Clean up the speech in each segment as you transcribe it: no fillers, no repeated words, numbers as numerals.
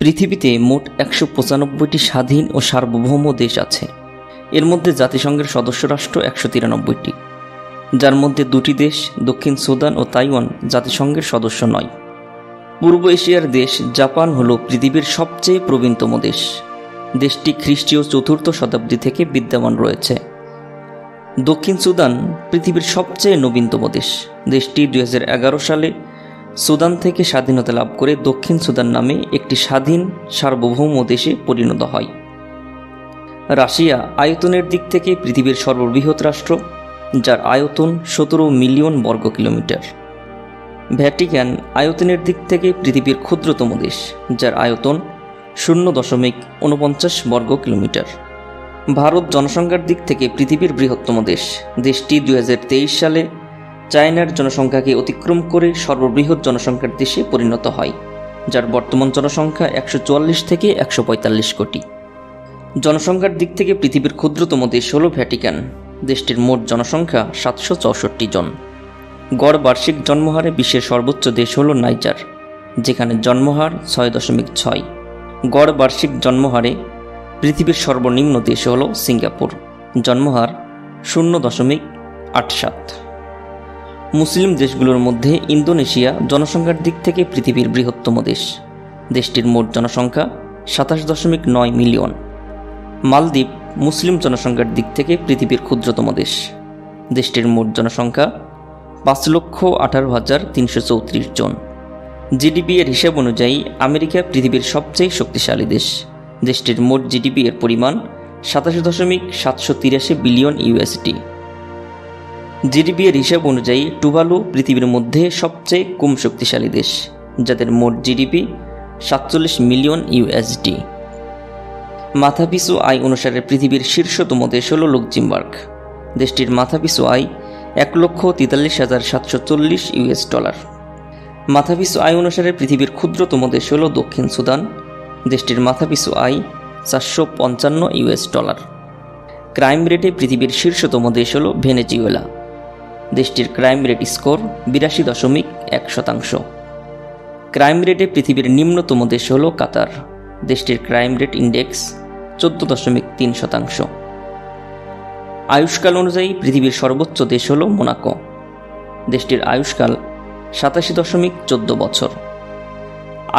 পৃথিবীতে মোট ১৯৫টি স্বাধীন ও সার্বভৌম দেশ আছে। এর মধ্যে জাতিসংঘের সদস্য রাষ্ট্র ১৯৩টি, যার মধ্যে দুটি দেশ দক্ষিণ সুদান ও তাইওয়ান জাতিসংঘের সদস্য নয়। পূর্ব এশিয়ার দেশ জাপান হল পৃথিবীর সবচেয়ে প্রবীণতম দেশ। দেশটি খ্রিস্টীয় ৪র্থ শতাব্দী থেকে বিদ্যমান রয়েছে। দক্ষিণ সুদান পৃথিবীর সবচেয়ে নবীনতম দেশ। দেশটি ২০১১ সালে সুদান থেকে স্বাধীনতা লাভ করে দক্ষিণ সুদান নামে একটি স্বাধীন সার্বভৌম দেশে পরিণত হয়। রাশিয়া আয়তনের দিক থেকে পৃথিবীর সর্ববৃহৎ রাষ্ট্র, যার আয়তন ১৭ মিলিয়ন বর্গ কিলোমিটার। ভ্যাটিকান আয়তনের দিক থেকে পৃথিবীর ক্ষুদ্রতম দেশ, যার আয়তন ০.৪৯ বর্গ কিলোমিটার। ভারত জনসংখ্যার দিক থেকে পৃথিবীর বৃহত্তম দেশ। দেশটি ২০২৩ সালে চায়নার জনসংখ্যাকে অতিক্রম করে সর্ববৃহৎ জনসংখ্যার দেশে পরিণত হয়, যার বর্তমান জনসংখ্যা ১৪৪ থেকে ১৪৫ কোটি। জনসংখ্যার দিক থেকে পৃথিবীর ক্ষুদ্রতম দেশ হল ভ্যাটিকান। দেশটির মোট জনসংখ্যা ৭৬৪ জন। গড় বার্ষিক জন্মহারে বিশ্বের সর্বোচ্চ দেশ হল নাইজার, যেখানে জন্মহার ৬.৬। গড় বার্ষিক জন্মহারে পৃথিবীর সর্বনিম্ন দেশ হল সিঙ্গাপুর, জন্মহার ০.৮৭। মুসলিম দেশগুলোর মধ্যে ইন্দোনেশিয়া জনসংখ্যার দিক থেকে পৃথিবীর বৃহত্তম দেশ। দেশটির মোট জনসংখ্যা ২৭.৯ মিলিয়ন। মালদ্বীপ মুসলিম জনসংখ্যার দিক থেকে পৃথিবীর ক্ষুদ্রতম দেশ। দেশটির মোট জনসংখ্যা ৫,১৮,৩৩৪ জন। জিডিপি এর হিসাব অনুযায়ী আমেরিকা পৃথিবীর সবচেয়ে শক্তিশালী দেশ। দেশটির মোট জিডিপি এর পরিমাণ ২৭.৭৮৩ বিলিয়ন ইউএসডি। জিডিপি এর হিসাব অনুযায়ী টুভালু পৃথিবীর মধ্যে সবচেয়ে কম শক্তিশালী দেশ, যাদের মোট জিডিপি ৪৭ মিলিয়ন ইউএসডি। মাথাপিছু আয় অনুসারে পৃথিবীর শীর্ষতম দেশ হল লুক্সেমবার্গ। দেশটির মাথাপিছু আয় ১,৪৩,৭৪০ ইউএস ডলার। মাথাপিছু আয় অনুসারে পৃথিবীর ক্ষুদ্রতম দেশ হল দক্ষিণ সুদান। দেশটির মাথাপিছু আয় ৪৫৫ ইউএস ডলার। ক্রাইম রেটে পৃথিবীর শীর্ষতম দেশ হল ভেনেজুয়েলা। দেশটির ক্রাইম রেট স্কোর ৮২.১%। ক্রাইম রেটে পৃথিবীর নিম্নতম দেশ হল কাতার। দেশটির ক্রাইম রেট ইন্ডেক্স ১৪.৩%। আয়ুষ্কাল অনুযায়ী পৃথিবীর সর্বোচ্চ দেশ হল মোনাকো। দেশটির আয়ুষ্কাল ৮৭.১৪ বছর।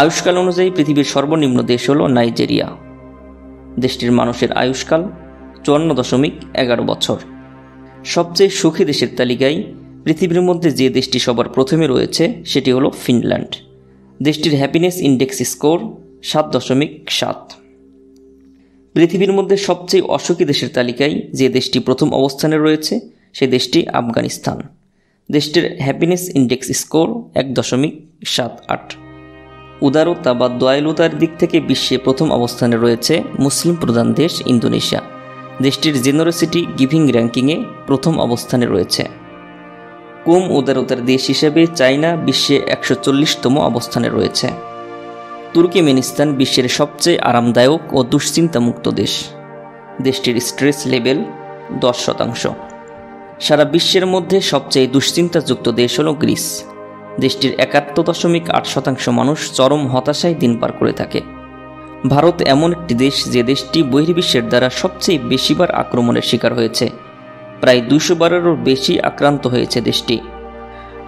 আয়ুষ্কাল অনুযায়ী পৃথিবীর সর্বনিম্ন দেশ হল নাইজেরিয়া। দেশটির মানুষের আয়ুষ্কাল ৫৪.১১ বছর। সবচেয়ে সুখী দেশের তালিকায় পৃথিবীর মধ্যে যে দেশটি সবার প্রথমে রয়েছে সেটি হল ফিনল্যান্ড। দেশটির হ্যাপিনেস ইন্ডেক্স স্কোর ৭.৭। পৃথিবীর মধ্যে সবচেয়ে অসুখী দেশের তালিকায় যে দেশটি প্রথম অবস্থানে রয়েছে সে দেশটি আফগানিস্তান। দেশটির হ্যাপিনেস ইন্ডেক্স স্কোর ১.৭৮। উদারতা বা দয়ালুতার দিক থেকে বিশ্বে প্রথম অবস্থানে রয়েছে মুসলিম প্রধান দেশ ইন্দোনেশিয়া। দেশটির জেনারোসিটি গিভিং র্যাঙ্কিংয়ে প্রথম অবস্থানে রয়েছে। কম উদারতার দেশ হিসেবে চায়না বিশ্বে ১৪০তম অবস্থানে রয়েছে। তুর্কমেনিস্তান বিশ্বের সবচেয়ে আরামদায়ক ও দুশ্চিন্তামুক্ত দেশ। দেশটির স্ট্রেস লেভেল ১০%। সারা বিশ্বের মধ্যে সবচেয়ে দুশ্চিন্তাযুক্ত দেশ হল গ্রিস। দেশটির ৭১.৮% মানুষ চরম হতাশায় দিন পার করে থাকে। ভারত এমন একটি দেশ যে দেশটি বহির্বিশ্বের দ্বারা সবচেয়ে বেশিবার আক্রমণের শিকার হয়েছে। প্রায় ২০০ বারেরও বেশি আক্রান্ত হয়েছে দেশটি।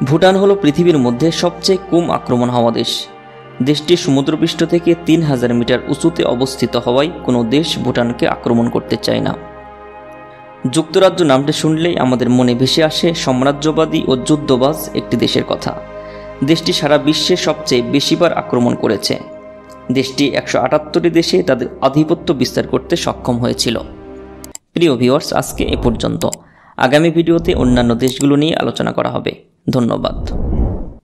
ভুটান হল পৃথিবীর মধ্যে সবচেয়ে কম আক্রমণ হওয়া দেশ। দেশটি সমুদ্রপৃষ্ঠ থেকে ৩,০০০ মিটার উঁচুতে অবস্থিত হওয়ায় কোনো দেশ ভুটানকে আক্রমণ করতে চায় না। যুক্তরাজ্য নামটি শুনলেই আমাদের মনে ভেসে আসে সাম্রাজ্যবাদী ও যুদ্ধবাজ একটি দেশের কথা। দেশটি সারা বিশ্বে সবচেয়ে বেশিবার আক্রমণ করেছে। দেশটি ১৭৮টি দেশে তাদের আধিপত্য বিস্তার করতে সক্ষম হয়েছিল। প্রিয় ভিউয়ার্স, আজকে এ পর্যন্ত। আগামী ভিডিওতে অন্যান্য দেশগুলো নিয়ে আলোচনা করা হবে। ধন্যবাদ।